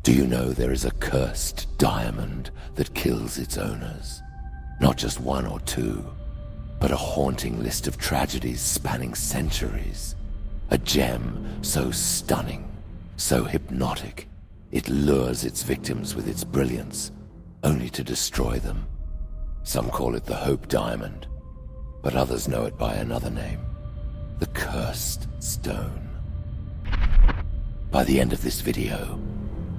Do you know there is a cursed diamond that kills its owners? Not just one or two, but a haunting list of tragedies spanning centuries. A gem so stunning, so hypnotic, it lures its victims with its brilliance, only to destroy them. Some call it the Hope Diamond, but others know it by another name, the Cursed Stone. By the end of this video,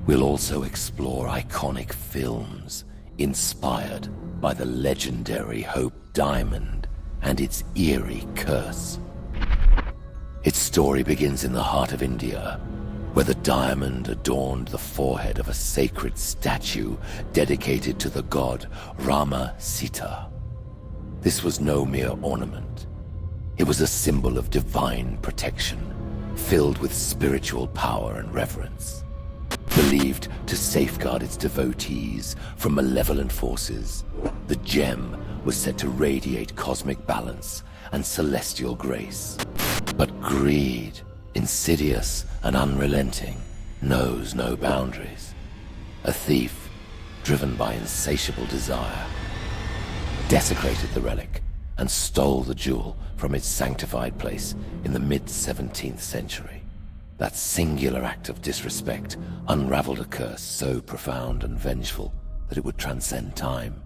we'll also explore iconic films inspired by the legendary Hope Diamond and its eerie curse. Its story begins in the heart of India, where the diamond adorned the forehead of a sacred statue dedicated to the god Rama Sita. This was no mere ornament. It was a symbol of divine protection, filled with spiritual power and reverence. Believed to safeguard its devotees from malevolent forces, the gem was said to radiate cosmic balance and celestial grace. But greed, insidious and unrelenting, knows no boundaries. A thief, driven by insatiable desire, desecrated the relic and stole the jewel from its sanctified place in the mid-17th century. That singular act of disrespect unraveled a curse so profound and vengeful that it would transcend time,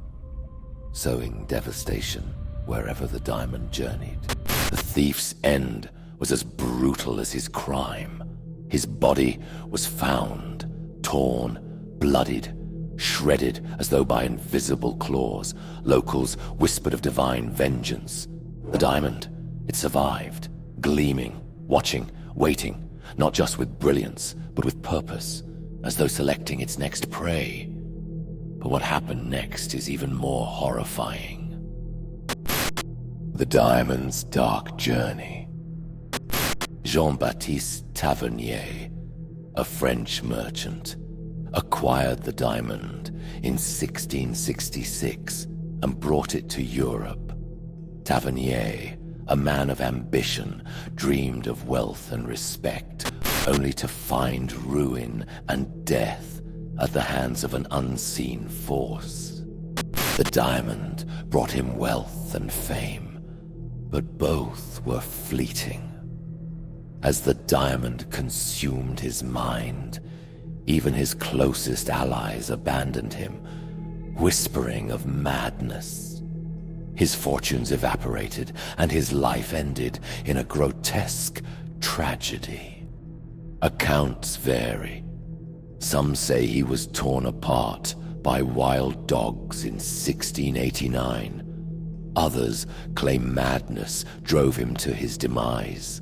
sowing devastation wherever the diamond journeyed. The thief's end was as brutal as his crime. His body was found, torn, bloodied, shredded as though by invisible claws. Locals whispered of divine vengeance. The diamond, it survived, gleaming, watching, waiting, not just with brilliance, but with purpose, as though selecting its next prey. But what happened next is even more horrifying. The diamond's dark journey. Jean-Baptiste Tavernier, a French merchant, acquired the diamond in 1666 and brought it to Europe. Tavernier, a man of ambition, dreamed of wealth and respect, only to find ruin and death at the hands of an unseen force. The diamond brought him wealth and fame, but both were fleeting. As the diamond consumed his mind, even his closest allies abandoned him, whispering of madness. His fortunes evaporated, and his life ended in a grotesque tragedy. Accounts vary. Some say he was torn apart by wild dogs in 1689. Others claim madness drove him to his demise.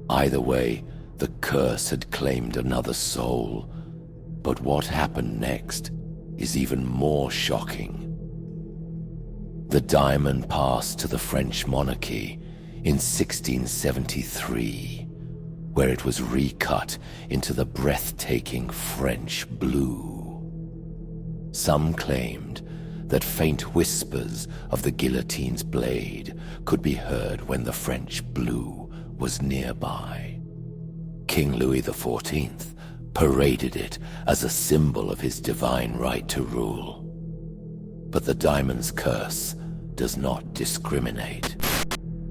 Either way, the curse had claimed another soul. But what happened next is even more shocking. The diamond passed to the French monarchy in 1673, where it was recut into the breathtaking French blue. Some claimed that faint whispers of the guillotine's blade could be heard when the French blue was nearby. King Louis XIV paraded it as a symbol of his divine right to rule. But the diamond's curse does not discriminate.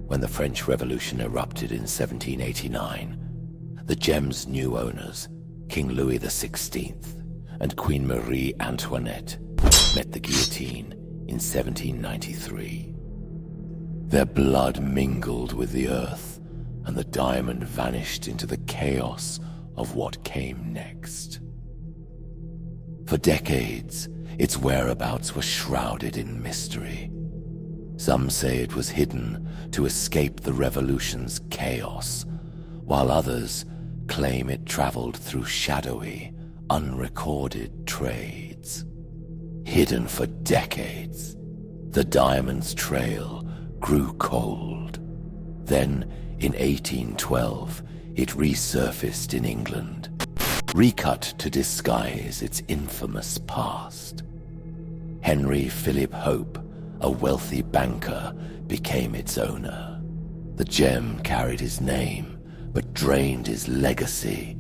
When the French Revolution erupted in 1789, the gem's new owners, King Louis XVI and Queen Marie Antoinette, met the guillotine in 1793. Their blood mingled with the earth, and the diamond vanished into the chaos of what came next. For decades, its whereabouts were shrouded in mystery. Some say it was hidden to escape the revolution's chaos, while others claim it traveled through shadowy, unrecorded trades. Hidden for decades, the diamond's trail grew cold. Then, in 1812, it resurfaced in England, recut to disguise its infamous past. Henry Philip Hope, a wealthy banker, became its owner. The gem carried his name, but drained his legacy.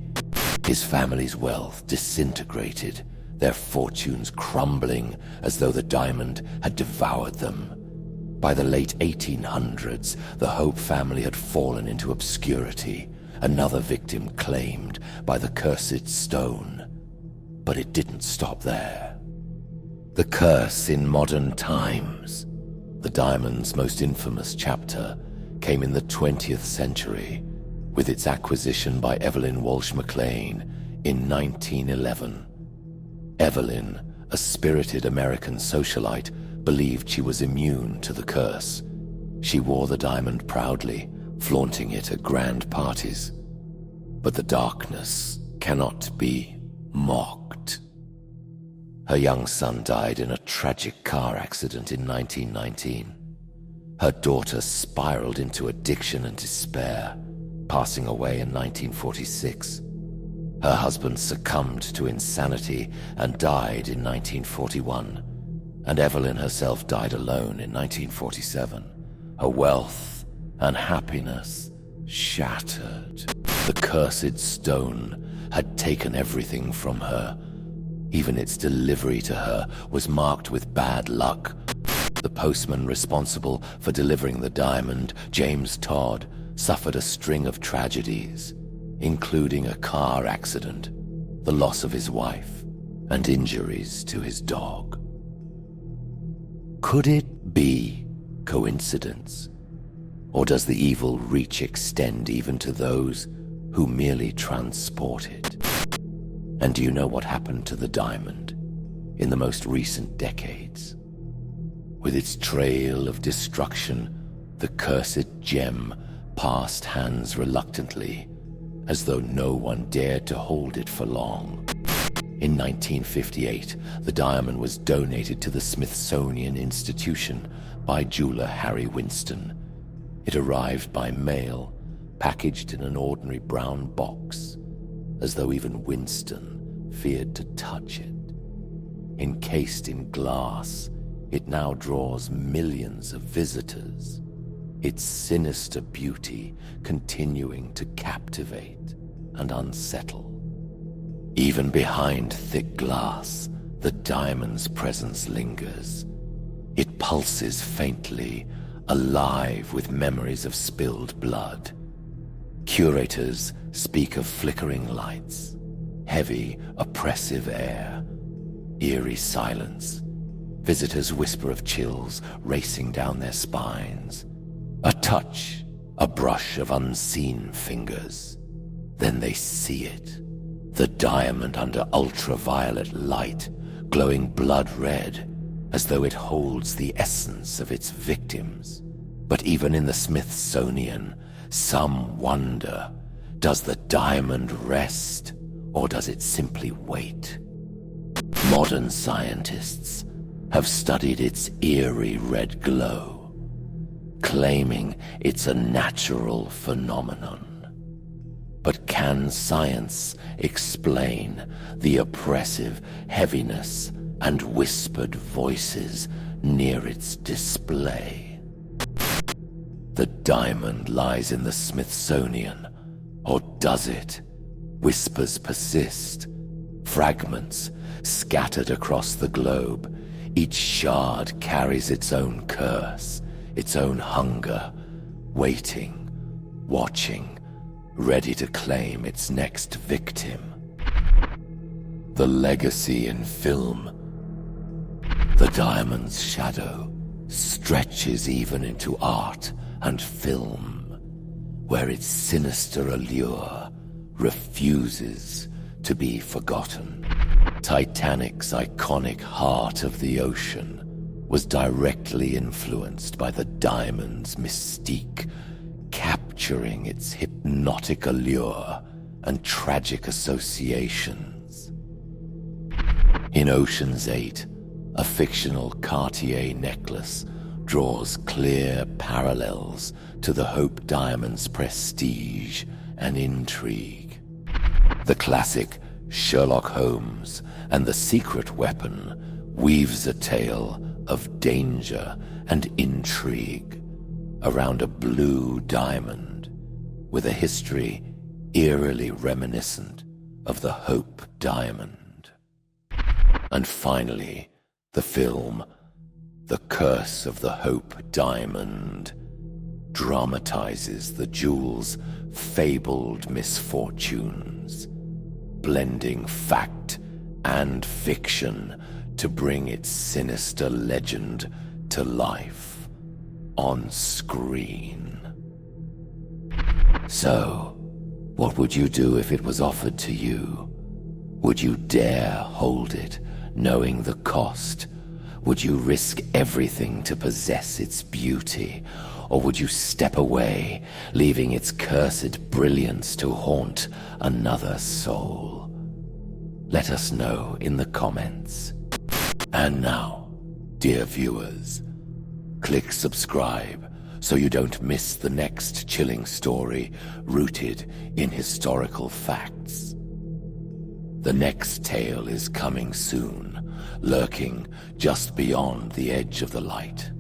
His family's wealth disintegrated, their fortunes crumbling as though the diamond had devoured them. By the late 1800s, the Hope family had fallen into obscurity, another victim claimed by the cursed stone. But it didn't stop there. The curse in modern times. The diamond's most infamous chapter came in the 20th century, with its acquisition by Evelyn Walsh McLean in 1911. Evelyn, a spirited American socialite, believed she was immune to the curse. She wore the diamond proudly, flaunting it at grand parties. But the darkness cannot be mocked. Her young son died in a tragic car accident in 1919. Her daughter spiraled into addiction and despair, passing away in 1946. Her husband succumbed to insanity and died in 1941. And Evelyn herself died alone in 1947. Her wealth and happiness shattered. The cursed stone had taken everything from her. Even its delivery to her was marked with bad luck. The postman responsible for delivering the diamond, James Todd, suffered a string of tragedies, including a car accident, the loss of his wife, and injuries to his dog. Could it be coincidence? Or does the evil reach extend even to those who merely transport it? And do you know what happened to the diamond in the most recent decades? With its trail of destruction, the cursed gem passed hands reluctantly, as though no one dared to hold it for long. In 1958, the diamond was donated to the Smithsonian Institution by jeweler Harry Winston. It arrived by mail, packaged in an ordinary brown box, as though even Winston feared to touch it. Encased in glass, it now draws millions of visitors, its sinister beauty continuing to captivate and unsettle. Even behind thick glass, the diamond's presence lingers. It pulses faintly, alive with memories of spilled blood. Curators speak of flickering lights, heavy, oppressive air, eerie silence. Visitors whisper of chills racing down their spines. A touch, a brush of unseen fingers. Then they see it. The diamond under ultraviolet light, glowing blood red, as though it holds the essence of its victims. But even in the Smithsonian, some wonder, does the diamond rest, or does it simply wait? Modern scientists have studied its eerie red glow, claiming it's a natural phenomenon. But can science explain the oppressive heaviness and whispered voices near its display? The diamond lies in the Smithsonian, or does it? Whispers persist, fragments scattered across the globe. Each shard carries its own curse, its own hunger, waiting, watching, ready to claim its next victim. The legacy in film. The diamond's shadow stretches even into art and film, where its sinister allure refuses to be forgotten. Titanic's iconic Heart of the Ocean was directly influenced by the diamond's mystique, capturing its hypnotic allure and tragic associations. In Ocean's 8, a fictional Cartier necklace draws clear parallels to the Hope diamond's prestige and intrigue. The classic Sherlock Holmes and the Secret Weapon weaves a tale of danger and intrigue around a blue diamond with a history eerily reminiscent of the Hope Diamond. And finally, the film The Curse of the Hope Diamond dramatizes the jewel's fabled misfortunes, blending fact and fiction to bring its sinister legend to life on screen. So, what would you do if it was offered to you? Would you dare hold it, knowing the cost? Would you risk everything to possess its beauty? Or would you step away, leaving its cursed brilliance to haunt another soul? Let us know in the comments. And now, dear viewers, click subscribe so you don't miss the next chilling story rooted in historical facts. The next tale is coming soon, lurking just beyond the edge of the light.